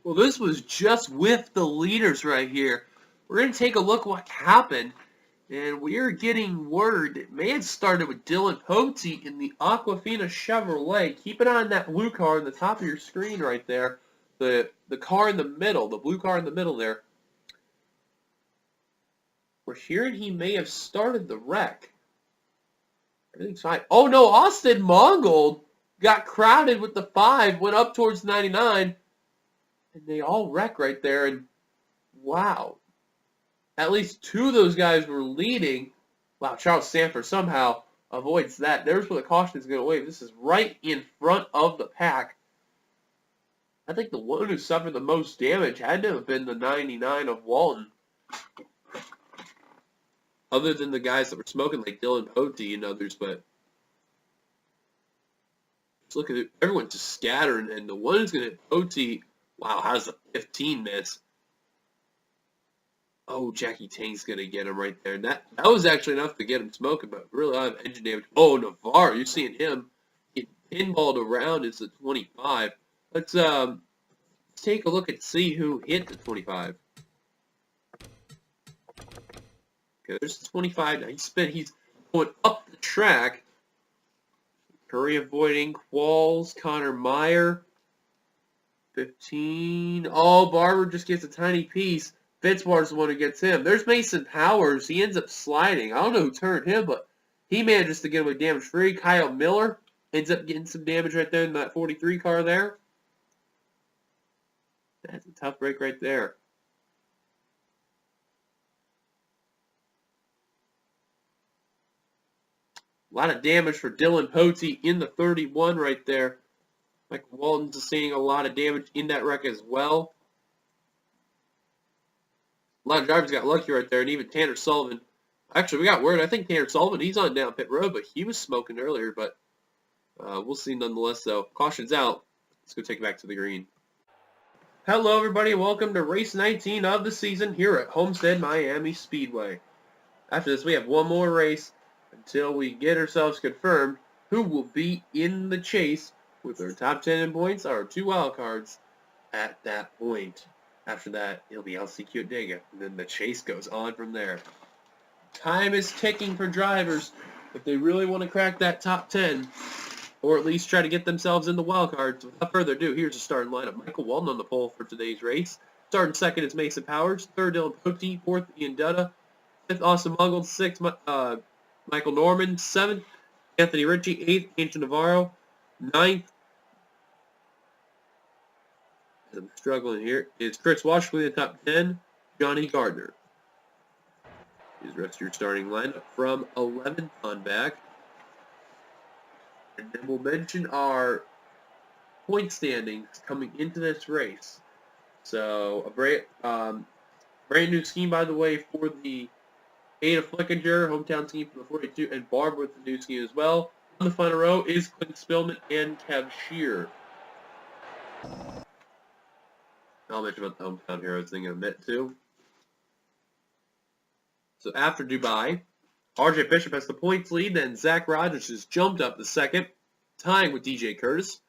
Well, this was just with the leaders right here. We're going to take a look what happened. And we're getting word it may have started with Dylan Pote in the Aquafina Chevrolet. Keep an eye on that blue car on the top of your screen right there. The car in the middle, the blue car in the middle there. We're hearing he may have started the wreck. Everything's fine. Oh no, Austin Mongold got crowded with the 5, went up towards 99, and they all wreck right there. And wow. At least 2 of those guys were leading. Wow, Charles Sanford somehow avoids that. There's where the caution is going to wave. This is right in front of the pack. I think the one who suffered the most damage had to have been the 99 of Walton. Other than the guys that were smoking like Dylan Pote and others, but just look at it. Everyone just scattering, and the one who's going to hit Pote, wow, how does the 15 miss? Oh, Jackie Tang's going to get him right there. And that was actually enough to get him smoking, but really a lot of engine damage. Oh, Navarro, you're seeing him get pinballed around as the 25. Let's take a look and see who hit the 25. Okay, there's the 25. Now he's going up the track. Curry avoiding Qualls, Connor Meyer. 15. Oh, Barber just gets a tiny piece. Fitzwater's the one who gets him. There's Mason Powers. He ends up sliding. I don't know who turned him, but he manages to get away damage-free. Kyle Miller ends up getting some damage right there in that 43 car there. That's a tough break right there. A lot of damage for Dylan Pote in the 31 right there. Mike Walton's seeing a lot of damage in that wreck as well. A lot of drivers got lucky right there, and even Tanner Sullivan. Actually, we got word. I think Tanner Sullivan, he's on down pit road, but he was smoking earlier. But we'll see nonetheless, though. Caution's out. Let's go take it back to the green. Hello, everybody. Welcome to race 19 of the season here at Homestead Miami Speedway. After this, we have one more race until we get ourselves confirmed who will be in the chase with our top 10 in points, our 2 wild cards at that point. After that, it'll be LCQ at Dega, and then the chase goes on from there. Time is ticking for drivers if they really want to crack that top 10, or at least try to get themselves in the wild cards. Without further ado, here's the starting lineup. Michael Walton on the pole for today's race. Starting second is Mason Powers. Third, Dylan Pote. Fourth, Ian Dutta. Fifth, Austin Mongold. Sixth, Michael Norman. Seventh, Anthony Ritchie. Eighth, Angel Navarro. Ninth, I'm struggling here, is Chris Washington in the top 10, Johnny Gardner. Is the rest of your starting lineup from 11th on back. And then we'll mention our point standings coming into this race. So, a brand new scheme, by the way, for the Ada Flickinger, hometown scheme for the 42, and Barb with the new scheme as well. On the final row is Clint Spillman and Kev Shear. I'll mention about the hometown heroes thing in a minute, too. So after Dubai, RJ Bishop has the points lead. Then Zach Rogers has jumped up to second, tying with DJ Curtis.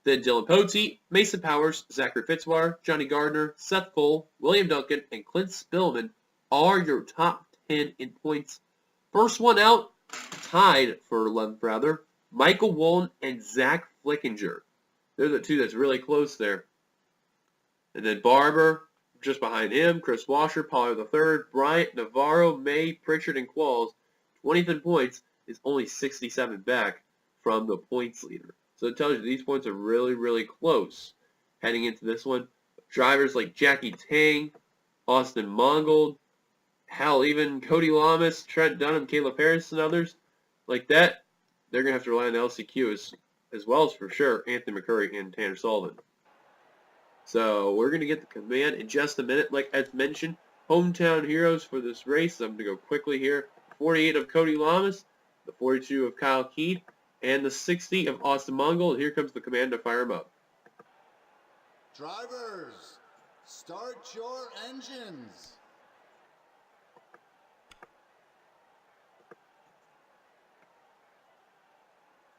Then Dylan Pote, Mason Powers, Zachary Fitzwater, Johnny Gardner, Seth Cole, William Duncan, and Clint Spillman are your top 10 in points. First one out, tied for 11th, rather, Michael Walton and Zach Flickinger. They're the 2 that's really close there. And then Barber, just behind him, Chris Washer, Pollard III, Bryant, Navarro, May, Pritchard, and Qualls. 20th in points is only 67 back from the points leader. So it tells you these points are really, really close heading into this one. Drivers like Jackie Tang, Austin Mongold, hell, even Cody Lamas, Trent Dunham, Caleb Harris, and others like that, they're going to have to rely on the LCQ as well as, for sure, Anthony McCurry and Tanner Sullivan. So we're going to get the command in just a minute. Like as mentioned, hometown heroes for this race. I'm going to go quickly here. 48 of Cody Lamas, the 42 of Kyle Keith, and the 60 of Austin Mongold. Here comes the command to fire them up. Drivers, start your engines.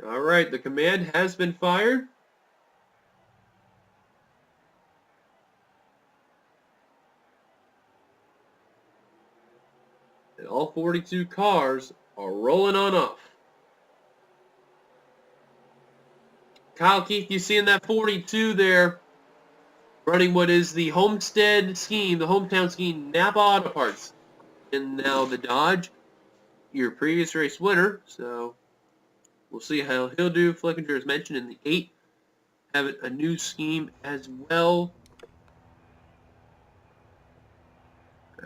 All right, the command has been fired. 42 cars are rolling on off. Kyle Keith, you see in that 42 there, running what is the Homestead scheme, the hometown scheme, Napa Auto Parts. And now the Dodge, your previous race winner. So we'll see how he'll do. Flickinger is mentioned in the 8. Having a new scheme as well.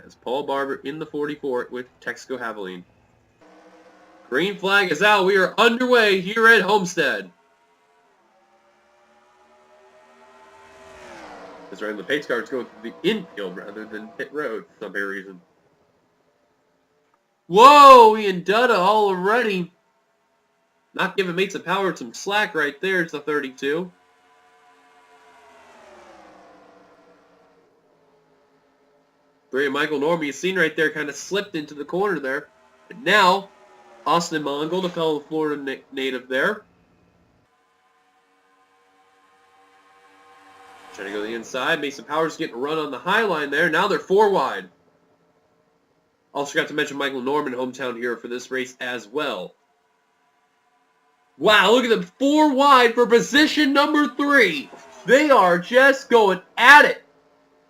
As Paul Barber in the 44 with Texaco Havoline. Green flag is out. We are underway here at Homestead. This random pace car is going through the infield rather than pit road for some reason. Whoa, Ian Dutta already. Not giving Mates of Power some slack right there. It's the 32. Michael Norby, you seen right there, kind of slipped into the corner there. And now, Austin Mongol, the fellow Florida native there. Trying to go to the inside. Mason Powers getting a run on the high line there. Now they're 4 wide. Also got to mention Michael Norman, hometown hero for this race as well. Wow, look at them. 4 wide for position number 3. They are just going at it.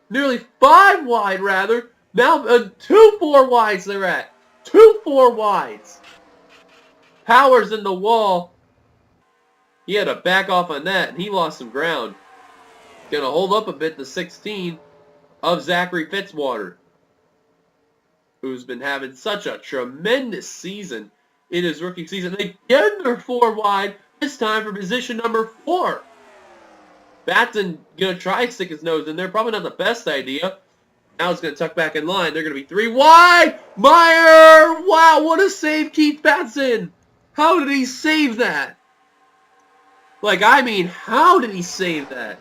Nearly 5 wide, rather. Now 2 4 wides they're at. 2 4 wides. Powers in the wall. He had to back off on that, and he lost some ground. Going to hold up a bit, the 16 of Zachary Fitzwater, who's been having such a tremendous season in his rookie season. They get their 4 wide, this time for position number 4. Batson going to try to stick his nose in there. Probably not the best idea. Now it's going to tuck back in line. They're going to be 3 wide. Meyer! Wow, what a save, Keith Batson. How did he save that? Like, I mean, how did he save that?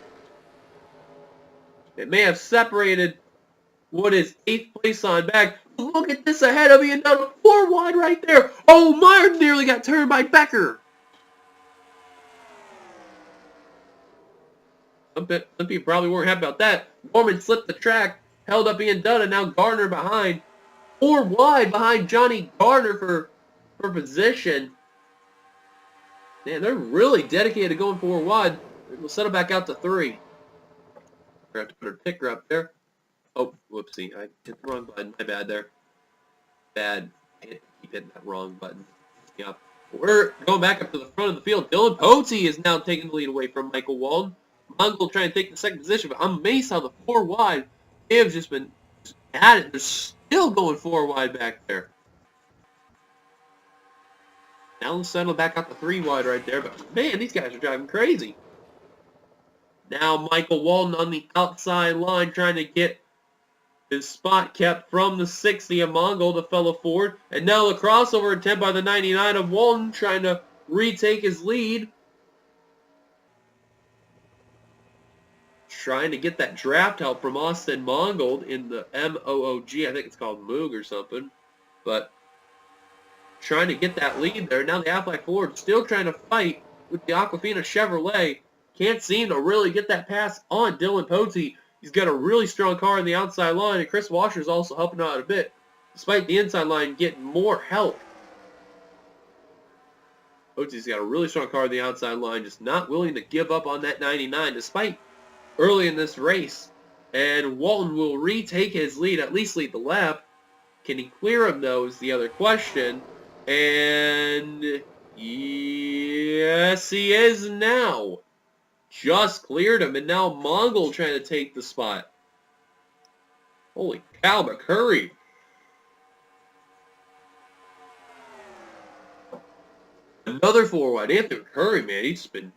It may have separated what is 8th place on back. Look at this ahead of me, another 4 wide right there. Oh, Meyer nearly got turned by Becker. Some people probably weren't happy about that. Norman slipped the track, held up Ian Dunn, and now Gardner behind. 4 wide behind Johnny Gardner for position. Man, they're really dedicated to going 4 wide. We'll settle back out to 3. We're going to have to put a picker up there. Oh, whoopsie. I hit the wrong button. My bad there. Bad. I keep hitting that wrong button. Yeah. We're going back up to the front of the field. Dylan Potey is now taking the lead away from Michael Walden. Mongol trying to take the second position, but I'm amazed how the 4 wide, they have just been at it. They're still going 4 wide back there. Now let's settle back out the 3 wide right there, but man, these guys are driving crazy. Now Michael Walden on the outside line trying to get his spot kept from the 60 of Mongol, the fellow Ford. And now the crossover attempt by the 99 of Walden trying to retake his lead. Trying to get that draft help from Austin Mongold in the M-O-O-G. I think it's called Moog or something. But trying to get that lead there. Now the Aflac Ford still trying to fight with the Aquafina Chevrolet. Can't seem to really get that pass on Dylan Potey. He's got a really strong car on the outside line, and Chris Washer's also helping out a bit, despite the inside line getting more help. Potey's got a really strong car on the outside line, just not willing to give up on that 99, despite early in this race. And Walton will retake his lead, at least lead the lap. Can he clear him, though, is the other question. And yes, he is now. Just cleared him, and now Mongol trying to take the spot. Holy cow, McCurry. Another 4 wide. Anthony McCurry, man, he's been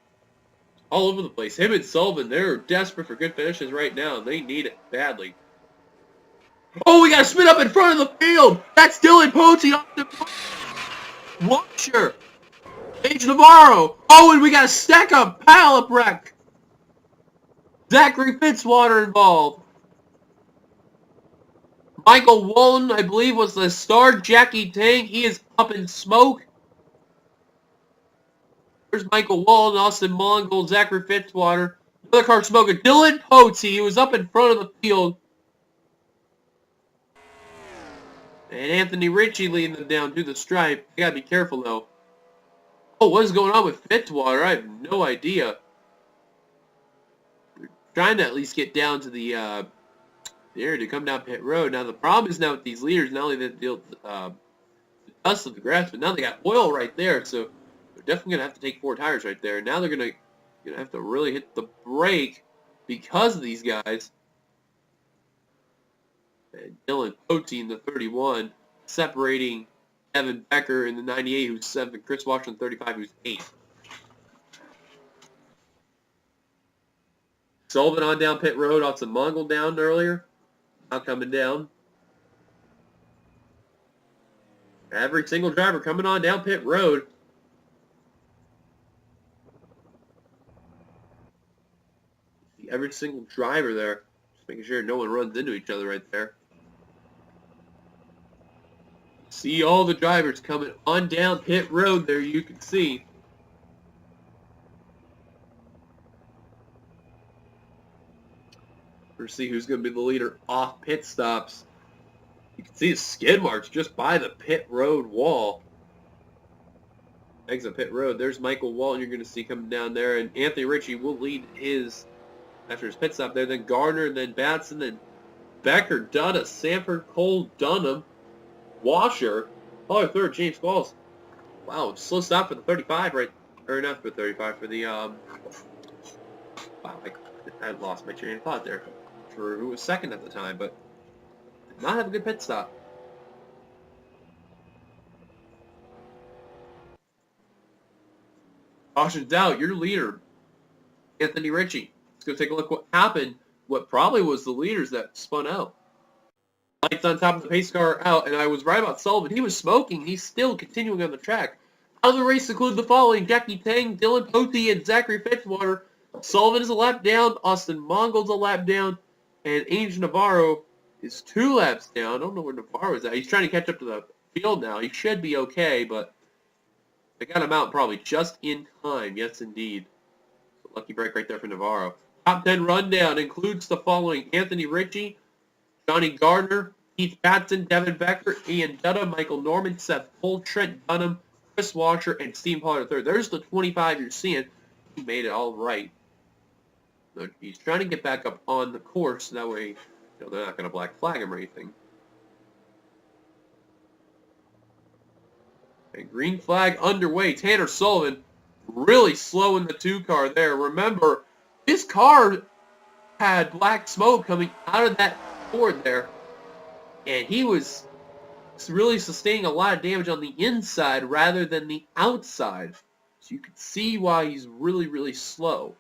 all over the place. Him and Sullivan, they're desperate for good finishes right now, and they need it badly. Oh, we got to spin up in front of the field. That's Dylan Potey off the Washer. Paige Navarro. Oh, and we got a stack up, pile up wreck. Zachary Fitzwater involved. Michael Walden, I believe, was the star. Jackie Tang, he is up in smoke. There's Michael Walden, Austin Mongol, Zachary Fitzwater. Another car smoking. Dylan Potey, he was up in front of the field. And Anthony Ritchie leading them down to the stripe. You gotta be careful though. Oh, what is going on with Fitzwater? I have no idea. We're trying to at least get down to the there to come down pit road. Now the problem is now with these leaders, not only that they deal the dust of the grass, but now they got oil right there, so they're definitely gonna have to take 4 tires right there. Now they're gonna have to really hit the brake because of these guys. And Dylan Potey in the 31, separating Evan Becker in the 98, who's 7, Chris Washington 35, who's 8. Sullivan on down pit road, off some Mongol down earlier. Now coming down. Every single driver coming on down pit road. See every single driver there. Just making sure no one runs into each other right there. See all the drivers coming on down pit road there, you can see. We're see who's going to be the leader off pit stops. You can see the skid marks just by the pit road wall. Exit pit road. There's Michael Walton you're going to see coming down there. And Anthony Ritchie will lead his, after his pit stop there. Then Gardner, then Batson, then Becker, Dutta, Sanford, Cole, Dunham, Washer. Oh, third, James Qualls. Wow, slow stop for the 35 right, or not for the 35, for the, wow, I lost my train of thought there. For who was second at the time, but did not have a good pit stop. Caution's out, your leader, Anthony Ritchie. Let's go take a look what happened, what probably was the leaders that spun out. Lights on top of the pace car out, and I was right about Sullivan. He was smoking. He's still continuing on the track. Out of the race include the following: Jackie Tang, Dylan Potey, and Zachary Fitzwater. Sullivan is a lap down. Austin Mongold's a lap down. And Angel Navarro is 2 laps down. I don't know where Navarro is at. He's trying to catch up to the field now. He should be okay, but they got him out probably just in time. Yes, indeed. So lucky break right there for Navarro. Top 10 rundown includes the following: Anthony Ritchie, Johnny Gardner, Keith Batson, Devin Becker, Ian Dutta, Michael Norman, Seth Cole, Trent Dunham, Chris Washer, and Steve Pollard III. There's the 25 you're seeing. He made it all right. So he's trying to get back up on the course. That way, they're not going to black flag him or anything. And green flag underway. Tanner Sullivan really slow in the 2 car there. Remember, his car had black smoke coming out of that Ford there. And he was really sustaining a lot of damage on the inside rather than the outside. So you can see why he's really, really slow.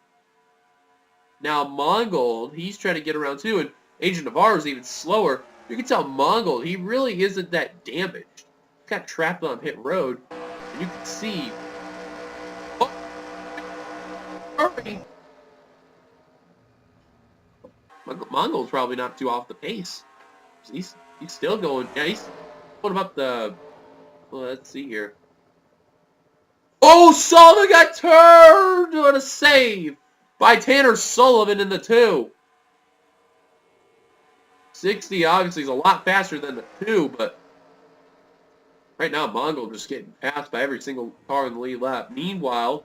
Now Mongold, he's trying to get around too, and Agent Navarro's even slower. You can tell Mongold, he really isn't that damaged. He got trapped on pit road, and you can see. Oh, hurry! Mongold's probably not too off the pace. He's still going. Yeah, he's. What about the? Well, let's see here. Oh, Sullivan got turned! What a save by Tanner Sullivan in the 2. 60 obviously is a lot faster than the 2, but right now Mongol just getting passed by every single car in the lead lap. Meanwhile,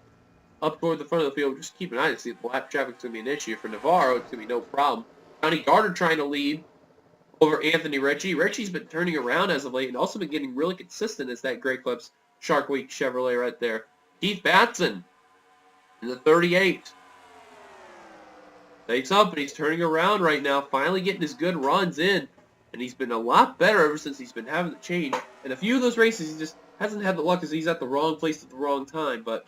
up toward the front of the field, just keep an eye to see if the lap traffic's going to be an issue. For Navarro, it's going to be no problem. Johnny Gardner trying to lead over Anthony Ritchie. Ritchie's been turning around as of late and also been getting really consistent as that Great Clips Shark Week Chevrolet right there. Keith Batson in the 38. Takes up, and he's turning around right now, finally getting his good runs in. And he's been a lot better ever since he's been having the change. And a few of those races, he just hasn't had the luck because he's at the wrong place at the wrong time. But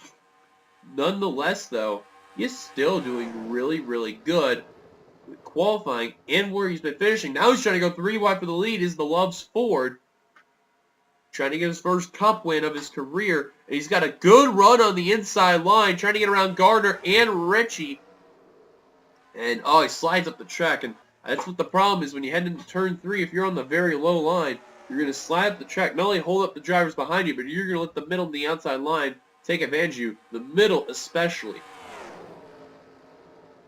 nonetheless, though, he's still doing really, really good with qualifying and where he's been finishing. Now he's trying to go 3 wide for the lead is the Loves Ford. Trying to get his first Cup win of his career. And he's got a good run on the inside line, trying to get around Gardner and Ritchie. And, oh, he slides up the track. And that's what the problem is when you head into turn 3. If you're on the very low line, you're going to slide up the track. Not only hold up the drivers behind you, but you're going to let the middle and the outside line take advantage of you. The middle especially.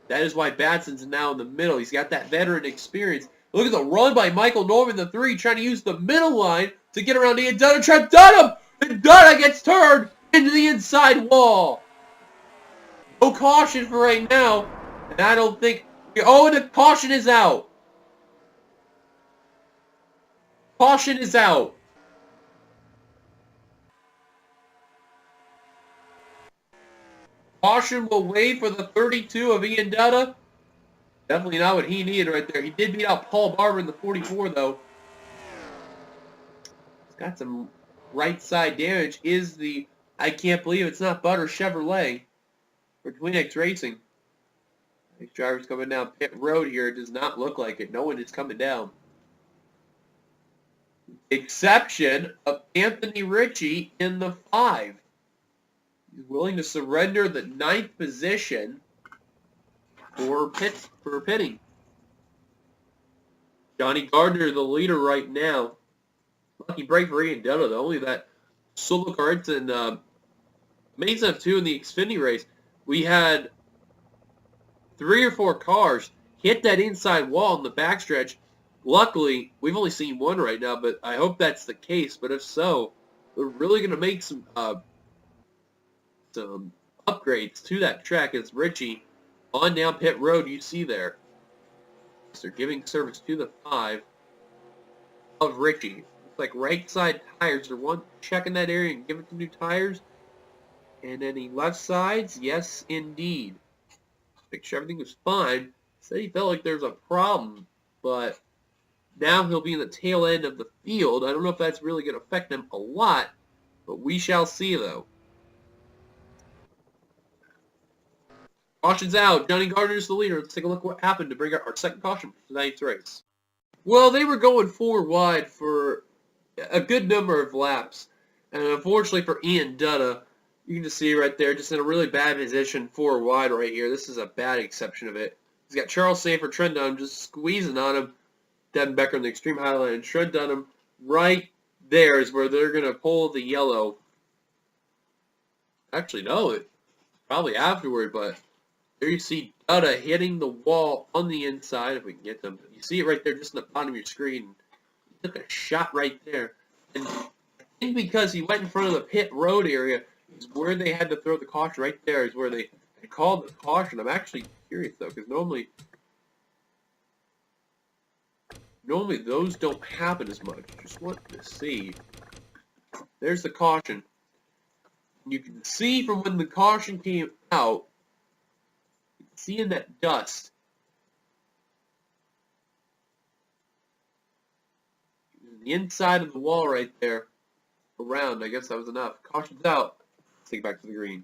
That is why Batson's now in the middle. He's got that veteran experience. Look at the run by Michael Norman, the 3, trying to use the middle line to get around Ian Dutta. Trent Dunham! And Dutta gets turned into the inside wall. No caution for right now. And I don't think... Oh, and the caution is out. Caution is out. Caution will wait for the 32 of Ian Dutta. Definitely not what he needed right there. He did beat out Paul Barber in the 44, though. He's got some right side damage. Is the... I can't believe it's not Butter Chevrolet for Twin X Racing. These drivers coming down pit road here. It does not look like it. No one is coming down. Exception of Anthony Ritchie in the 5. He's willing to surrender the 9th position for pitting. Johnny Gardner, the leader right now. Lucky break for Ian Dutta, though. Only that solo cards and Mesa 2 in the Xfinity race. We had 3 or 4 cars hit that inside wall in the backstretch. Luckily, we've only seen one right now, but I hope that's the case. But if so, we're really going to make some upgrades to that track. As Richie on down pit road, you see there. So they're giving service to the 5 of Richie. Looks like right side tires are one checking that area and giving some new tires. And any left sides, yes indeed. Make sure everything was fine. Said he felt like there's a problem, but now he'll be in the tail end of the field. I don't know if that's really going to affect him a lot, but we shall see though. Caution's out. Johnny Gardner's the leader. Let's take a look at what happened to bring our second caution for tonight's race. Well, they were going 4 wide for a good number of laps. And unfortunately for Ian Dutta, you can just see right there, just in a really bad position, 4 wide right here. This is a bad exception of it. He's got Charles Sanford, Trent Dunham just squeezing on him. Devin Becker on the extreme highline. And Trent Dunham right there is where they're going to pull the yellow. Actually, no, probably afterward, but there you see Dutta hitting the wall on the inside, if we can get them. You see it right there just in the bottom of your screen. He took a shot right there. And I think because he went in front of the pit road area is where they had to throw the caution. Right there is where they called the caution. I'm actually curious, though, because normally those don't happen as much. Just want to see. There's the caution. You can see from when the caution came out, seeing that dust. The inside of the wall right there. Around, I guess that was enough. Caution's out. Let's take it back to the green.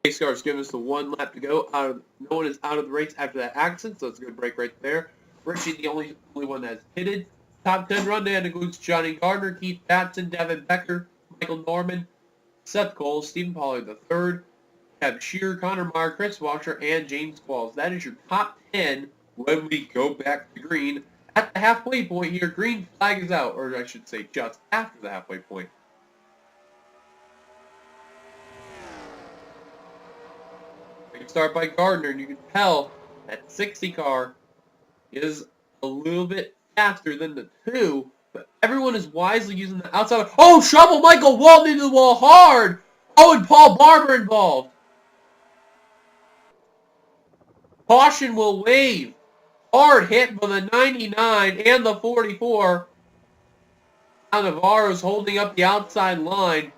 Pace car's giving us the 1 lap to go. No one is out of the race after that accident, so it's a good break right there. Richie, the only one that's pitted. Top 10 rundown includes Johnny Gardner, Keith Batson, Devin Becker, Michael Norman, Seth Cole, Stephen Pollard III, Kev Shearer, Connor Meyer, Chris Washer, and James Qualls. That is your top 10 when we go back to green. At the halfway point here, green flag is out, or I should say just after the halfway point. Great start by Gardner, and you can tell that 60 car is a little bit faster than the 2, but everyone is wisely using the outside. Oh, Shovel Michael Walton into the wall hard! Oh, and Paul Barber involved. Caution will wave. Hard hit by the 99 and the 44. Now Navarro's holding up the outside line.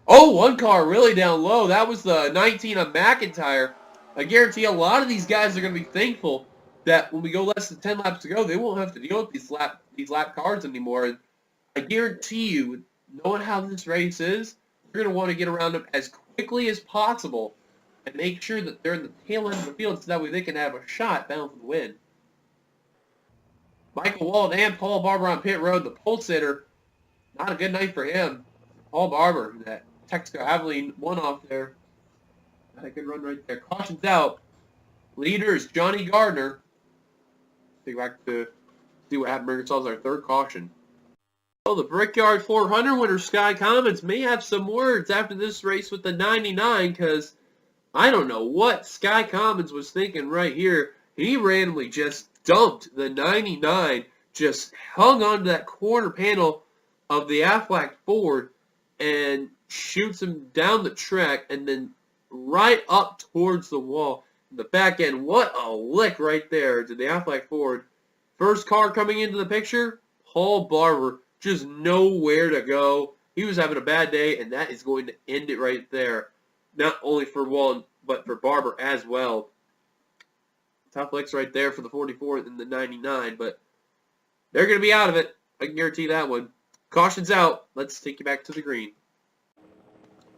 Oh, one car really down low. That was the 19 of McIntyre. I guarantee a lot of these guys are going to be thankful that when we go less than 10 laps to go, they won't have to deal with these lap cars anymore. And I guarantee you, knowing how this race is, you're going to want to get around them as quickly as possible and make sure that they're in the tail end of the field so that way they can have a shot bound for the win. Michael Walton and Paul Barber on pit road, the pole sitter. Not a good night for him. Paul Barber, that Texaco Abilene one-off there. Had a good run right there. Caution's out. Leaders, Johnny Gardner. Take back to see what happened. Bring ourselves our 3rd caution. Well, the Brickyard 400 winner, Sky Commons, may have some words after this race with the 99, because I don't know what Sky Commons was thinking right here. He randomly just dumped. The 99 just hung onto that corner panel of the Aflac Ford and shoots him down the track and then right up towards the wall. The back end, what a lick right there to the Aflac Ford. First car coming into the picture, Paul Barber, just nowhere to go. He was having a bad day, and that is going to end it right there. Not only for Wallen, but for Barber as well. Tough licks right there for the 44 and the 99, but they're going to be out of it. I can guarantee that one. Caution's out. Let's take you back to the green.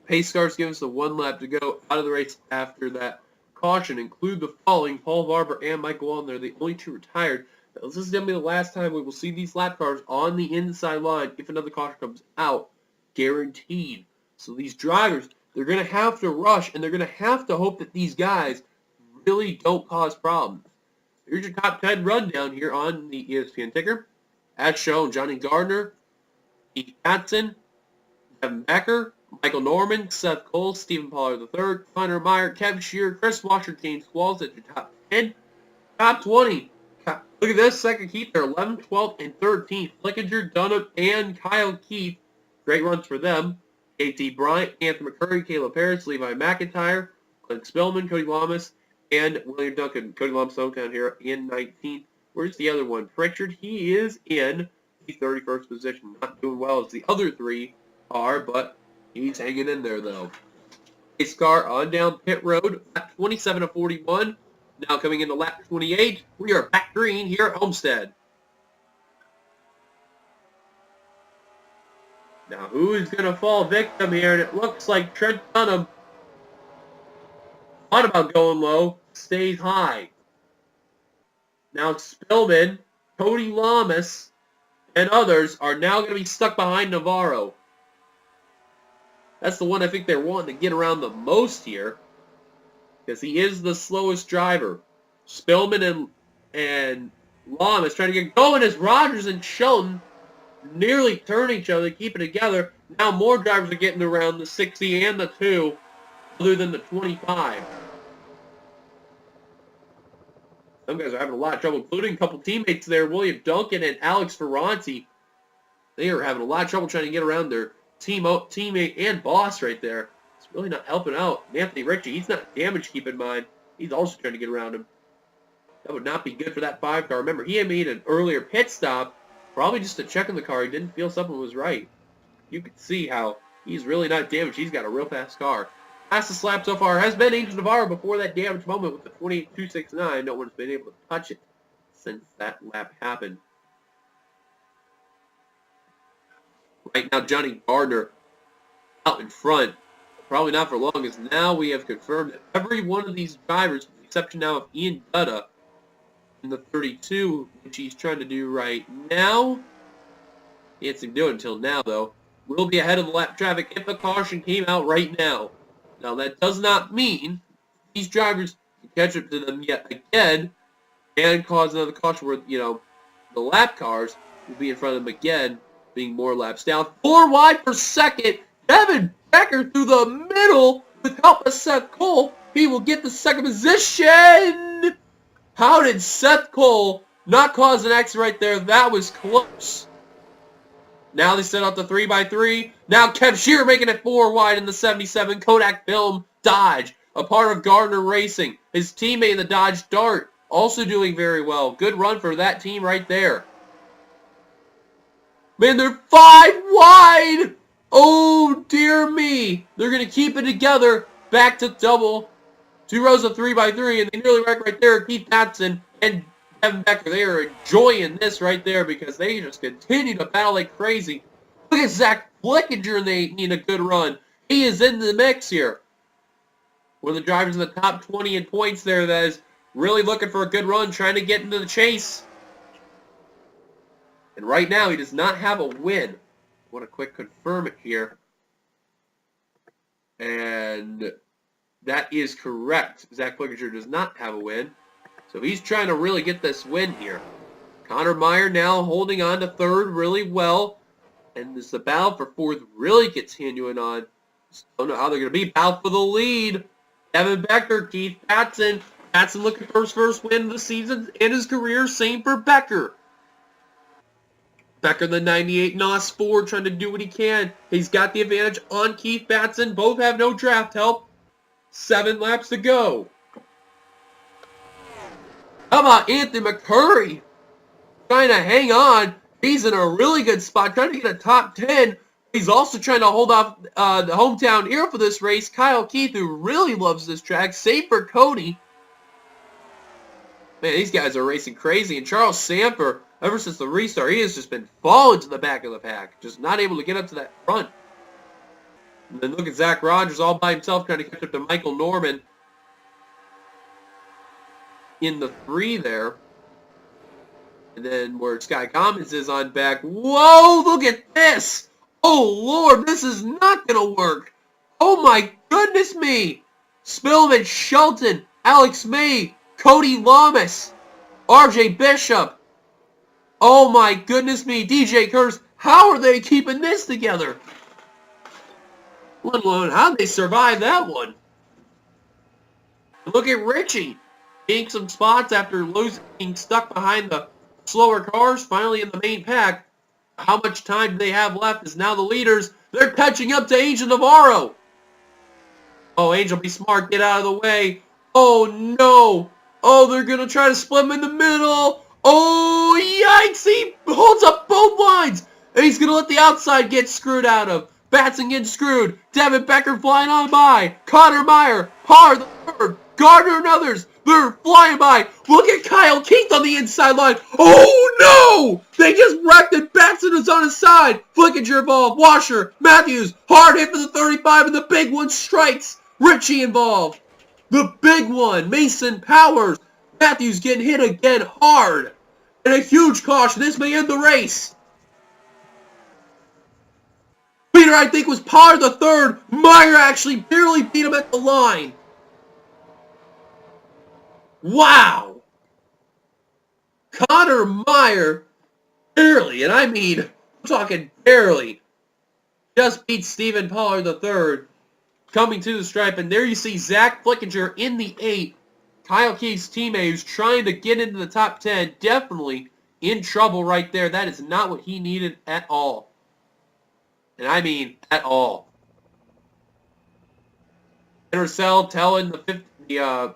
Pace cars give us the 1 lap to go out of the race after that. Caution include the following: Paul Barber and Michael Wallen. They're the only two retired. This is going to be the last time we will see these lap cars on the inside line if another caution comes out. Guaranteed. So these drivers, they're going to have to rush, and they're going to have to hope that these guys really don't cause problems. Here's your top 10 rundown here on the ESPN ticker. As shown, Johnny Gardner, Keith Patson, Devin Becker, Michael Norman, Seth Cole, Stephen Pollard III, Connor Meyer, Kevin Shearer, Chris Washer, James Qualls at your top 10. Top 20. Look at this. Second Keith, they're 11th, 12th, and 13th. Flickinger, Dunham, and Kyle Keith. Great runs for them. A.T. Bryant, Anthony McCurry, Caleb Harris, Levi McIntyre, Clint Spillman, Cody Lamas, and William Duncan. Cody Lamas down here in 19th. Where's the other one? Pritchard, he is in the 31st position. Not doing well as the other three are, but he's hanging in there, though. Pace car on down pit road, lap 27 of 41. Now coming into lap 28, we are back green here at Homestead. Now who is going to fall victim here? And it looks like Trent Dunham thought about going low, stays high. Now Spillman, Cody Lamas, and others are now going to be stuck behind Navarro. That's the one I think they're wanting to get around the most here, because he is the slowest driver. Spillman and Lamas trying to get going as Rogers and Shelton nearly turn each other, keep it together. Now more drivers are getting around the 60 and the 2, other than the 25. Some guys are having a lot of trouble, including a couple teammates there, William Duncan and Alex Ferranti. They are having a lot of trouble trying to get around their teammate and boss right there. It's really not helping out. Anthony Ritchie, he's not damaged, keep in mind. He's also trying to get around him. That would not be good for that 5 car. Remember, he had made an earlier pit stop, probably just to check in the car. He didn't feel something was right. You can see how he's really not damaged. He's got a real fast car. Fastest lap so far has been Angel Navarro before that damage moment with the 28.269. No one's been able to touch it since that lap happened. Right now, Johnny Gardner out in front. Probably not for long, as now we have confirmed that every one of these drivers, with the exception now of Ian Dutta in the 32, which he's trying to do right now. He hasn't do it until now, though. Will be ahead of the lap traffic if a caution came out right now. Now, that does not mean these drivers can catch up to them yet again and cause another caution where, the lap cars will be in front of them again, being more laps down. 4 wide per second. Devin Becker through the middle with help of Seth Cole. He will get the second position. How did Seth Cole not cause an accident right there? That was close. Now they set up the 3x3. Now Kev Shearer making it 4 wide in the 77 Kodak Film Dodge. A part of Gardner Racing. His teammate in the Dodge Dart also doing very well. Good run for that team right there. Man, they're 5 wide. Oh, dear me. They're going to keep it together. Back to double. 2 rows of 3x3, and they nearly wreck right there. Keith Patson and Devin Becker, they are enjoying this right there because they just continue to battle like crazy. Look at Zach Flickinger, and they need a good run. He is in the mix here. One of the drivers in the top 20 in points there that is really looking for a good run, trying to get into the chase. And right now, he does not have a win. I want to quick confirm it here. And that is correct. Zach Flickinger does not have a win. So he's trying to really get this win here. Connor Meyer now holding on to 3rd really well. And as the battle for 4th really continuing on. Just don't know how they're going to be. Battle for the lead. Devin Becker, Keith Patson, Batson looking for his first win of the season in his career. Same for Becker. Becker, the 98 NOS Ford, trying to do what he can. He's got the advantage on Keith Batson. Both have no draft help. 7 laps to go. How about Anthony McCurry? Trying to hang on. He's in a really good spot, trying to get a top 10. He's also trying to hold off the hometown hero for this race, Kyle Keith, who really loves this track. Save for Cody. Man, these guys are racing crazy. And Charles Samper, ever since the restart, he has just been falling to the back of the pack. Just not able to get up to that front. And then look at Zach Rogers all by himself trying to catch up to Michael Norman in the 3 there. And then where Sky Commons is on back. Whoa, look at this! Oh, Lord, this is not going to work. Oh, my goodness me. Spillman, Shelton, Alex May, Cody Lamas, RJ Bishop. Oh, my goodness me. DJ Curtis, how are they keeping this together? Let alone, how'd they survive that one? Look at Richie. Gaining some spots after being stuck behind the slower cars. Finally in the main pack. How much time do they have left is now the leaders. They're catching up to Angel Navarro. Oh, Angel, be smart. Get out of the way. Oh, no. Oh, they're going to try to split him in the middle. Oh, yikes. He holds up both lines. And he's going to let the outside get screwed out of. Batson getting screwed. Devin Becker flying on by. Connor Meyer. Parr the third. Gardner and others. They're flying by. Look at Kyle Keith on the inside line. Oh, no! They just wrecked it. Batson is on his side. Flickinger involved. Washer. Matthews. Hard hit for the 35, and the big one strikes. Richie involved. The big one. Mason Powers. Matthews getting hit again hard. And a huge caution. This may end the race. Peter, I think, was Parr the third. Meyer actually barely beat him at the line. Wow! Connor Meyer barely, and I mean, I'm talking barely, just beat Stephen Pollard III coming to the stripe. And there you see Zach Flickinger in the 8. Kyle Keith's teammate who's trying to get into the top 10. Definitely in trouble right there. That is not what he needed at all. And I mean, at all. NRSL telling the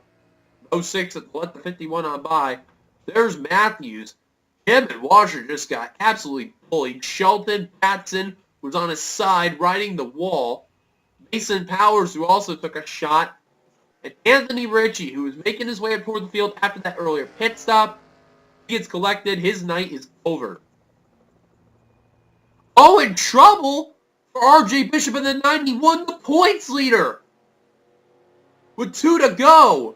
06 and let the 51 on by. There's Matthews. Him and Washer just got absolutely bullied. Shelton Batson was on his side riding the wall. Mason Powers, who also took a shot. And Anthony Ritchie, who was making his way up toward the field after that earlier pit stop. He gets collected. His night is over. Oh, in trouble for RJ Bishop and the 91, the points leader. With 2 to go.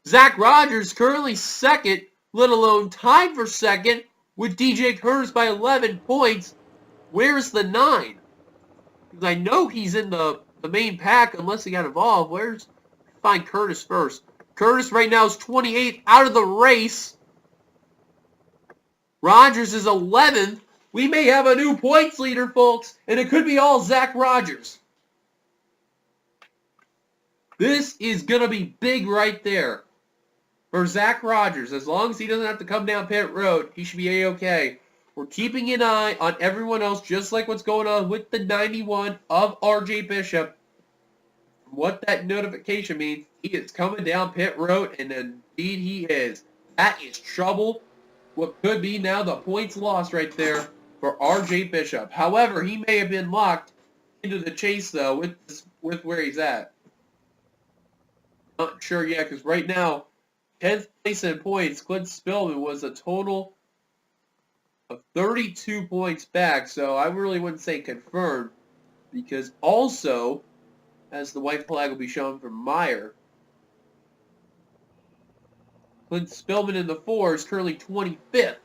Zach Rogers currently second, let alone tied for second, with DJ Curtis by 11 points. Where's the 9? Because I know he's in the main pack unless he got involved. Find Curtis first. Curtis right now is 28th out of the race. Rogers is 11th. We may have a new points leader, folks, and it could be all Zach Rogers. This is going to be big right there. For Zach Rogers, as long as he doesn't have to come down pit road, he should be A-okay. We're keeping an eye on everyone else, just like what's going on with the 91 of RJ Bishop. What that notification means, he is coming down pit road, and indeed he is. That is trouble. What could be now the points lost right there for RJ Bishop. However, he may have been locked into the chase, though, with where he's at. Not sure yet, because right now, 10th place in points, Clint Spillman was a total of 32 points back, so I really wouldn't say confirmed, because also, as the white flag will be shown for Meyer, Clint Spillman in the 4 is currently 25th.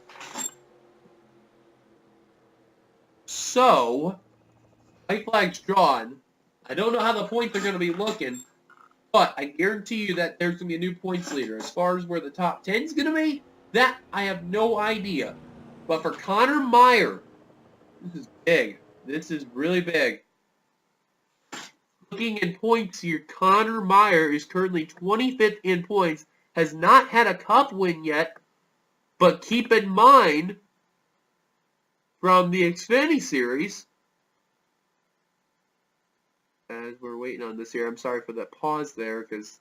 So, white flag's drawn. I don't know how the points are going to be looking, but I guarantee you that there's going to be a new points leader. As far as where the top 10 is going to be, that I have no idea. But for Connor Meyer, this is big. This is really big. Looking in points here, Connor Meyer is currently 25th in points. Has not had a cup win yet. But keep in mind, from the Xfinity Series, as we're waiting on this here, I'm sorry for that pause there, because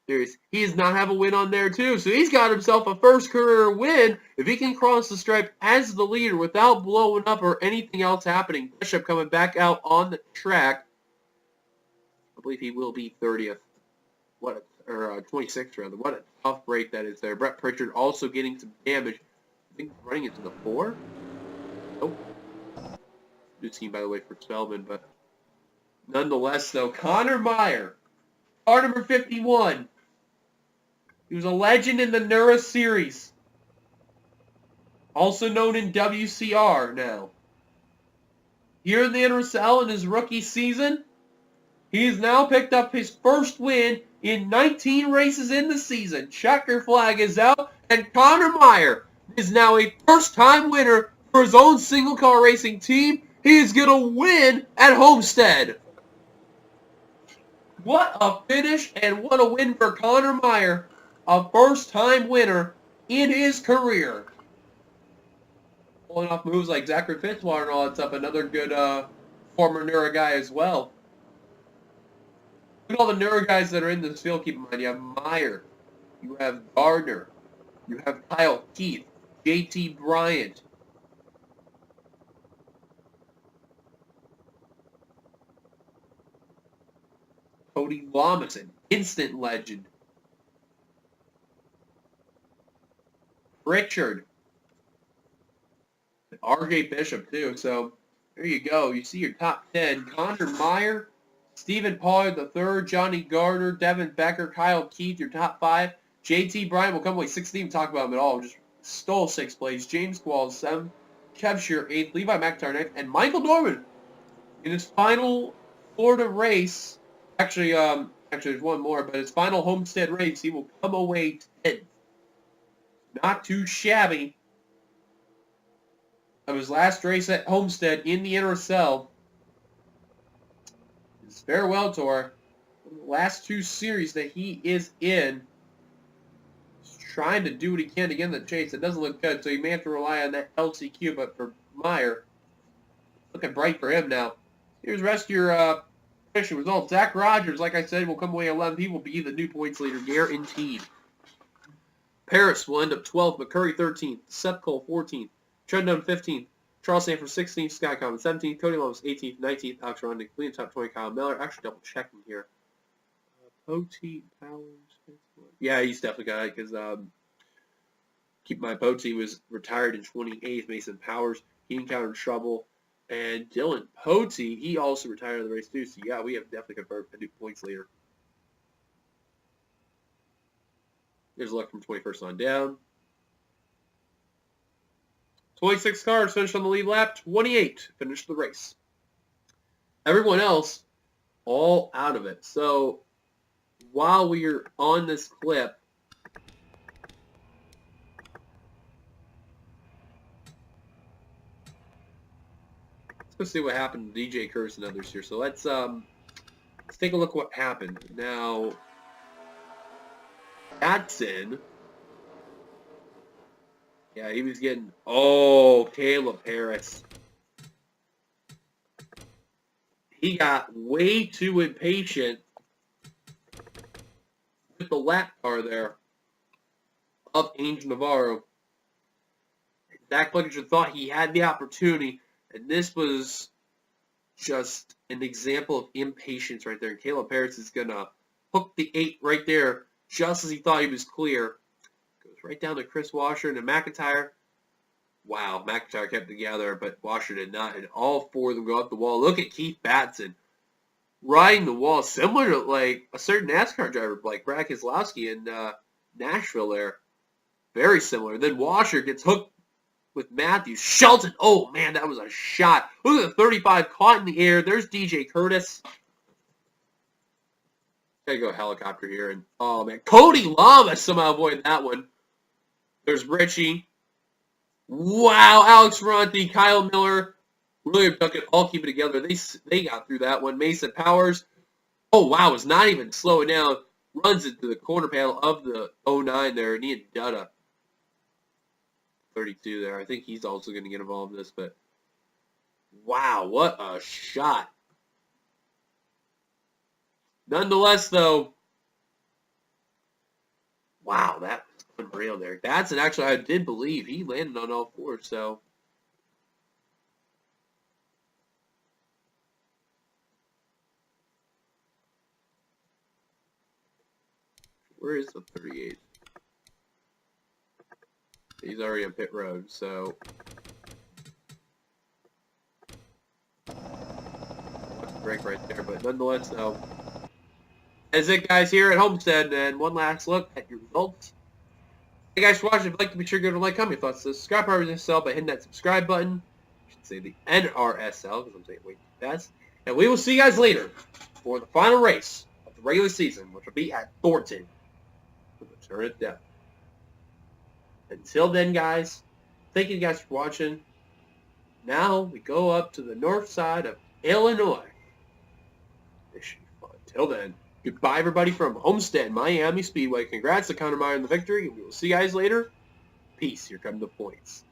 he does not have a win on there too. So he's got himself a first career win. If he can cross the stripe as the leader without blowing up or anything else happening, Bishop coming back out on the track. I believe he will be 30th. 26th rather. What a tough break that is there. Brett Pritchard also getting some damage. I think running into the 4. Nope. Good team, by the way, for Spellman, but nonetheless, though, Connor Meyer, car number 51. He was a legend in the NRSL series, also known in WCR now. Here in the NRSL in his rookie season, he's now picked up his first win in 19 races in the season. Checker flag is out, and Connor Meyer is now a first-time winner for his own single-car racing team. He is going to win at Homestead. What a finish and what a win for Connor Meyer. A first-time winner in his career. Pulling off moves like Zachary Fitzwater and all that stuff. Another good former Neura guy as well. Look at all the Neura guys that are in this field. Keep in mind, you have Meyer. You have Gardner. You have Kyle Keith. JT Bryant. Cody Lamas, an instant legend. Richard. And RJ Bishop, too. So, there you go. You see your top 10. Connor Meyer, Stephen Pollard III, Johnny Gardner, Devin Becker, Kyle Keith, your top 5. JT Bryant will come away 6th. Didn't even talk about him at all. Just stole 6th place. James Qualls 7th. Kev Shear 8th. Levi McIntyre 9th. And Michael Norman in his final Florida race. Actually, there's one more, but his final Homestead race, he will come away 10th. Not too shabby. Of his last race at Homestead in the NRSL. His farewell tour. The last 2 series that he is in. He's trying to do what he can to get in the chase. It doesn't look good, so you may have to rely on that LCQ, but for Meyer, looking bright for him now. Here's the rest of your finishing results. Zach Rogers, like I said, will come away 11th. He will be the new points leader, guaranteed. Paris will end up 12th, McCurry 13th, Seth Cole 14th, Trent Dunn 15th, Charles Sanford 16th, Sky Common 17th, Cody Lamas 18th, 19th, Alex Rondick, leading top 20, Kyle Miller. Actually, double checking here. Poteet, Powers. Yeah, he's definitely got it because keep my Poteet was retired in 28th. Mason Powers, he encountered trouble. And Dylan Poteet, he also retired in the race too. So yeah, we have definitely confirmed a new points leader. There's a look from 21st on down. 26 cars finished on the lead lap. 28 finished the race. Everyone else, all out of it. So, while we're on this clip, let's go see what happened to DJ Curtis and others here. So let's take a look at what happened. Now, Batson. Yeah, he was getting... Oh, Caleb Harris. He got way too impatient with the lap car there of Angel Navarro. Zach Blankenship thought he had the opportunity, and this was just an example of impatience right there. Caleb Harris is going to hook the 8 right there just as he thought he was clear. Goes right down to Chris Washer and McIntyre. Wow, McIntyre kept it together, but Washer did not. And all 4 of them go up the wall. Look at Keith Batson riding the wall, similar to like a certain NASCAR driver, like Brad Keselowski in Nashville there. Very similar. Then Washer gets hooked with Matthews. Shelton, oh man, that was a shot. Look at the 35 caught in the air. There's DJ Curtis. Gotta go helicopter here. And oh man, Cody Lamas somehow avoided that one. There's Richie. Wow, Alex Ronti, Kyle Miller William Duckett all keep it together. They got through that one. Mason Powers, oh wow, is not even slowing down. Runs into the corner panel of the 09 there. And Ian Dutta, 32 there. I think he's also going to get involved in this, but wow, what a shot. Nonetheless, though, wow, that was unreal there. That's an actually, I did believe he landed on all fours, so. Where is the 38? He's already on pit road, so. That's a break right there, but nonetheless, though. That's it, guys, here at Homestead, and one last look at your results. Hey, guys, for watching. If you'd like to be sure to go to like, comment your thoughts, subscribe to NRSL by hitting that subscribe button. I should say the NRSL, because I'm saying way too fast. And we will see you guys later for the final race of the regular season, which will be at Thornton. Turn it down. Until then, guys, thank you guys for watching. Now we go up to the north side of Illinois. This should be fun. Till then, goodbye, everybody from Homestead, Miami Speedway. Congrats to Connor Meyer on the victory. We will see you guys later. Peace. Here come the points.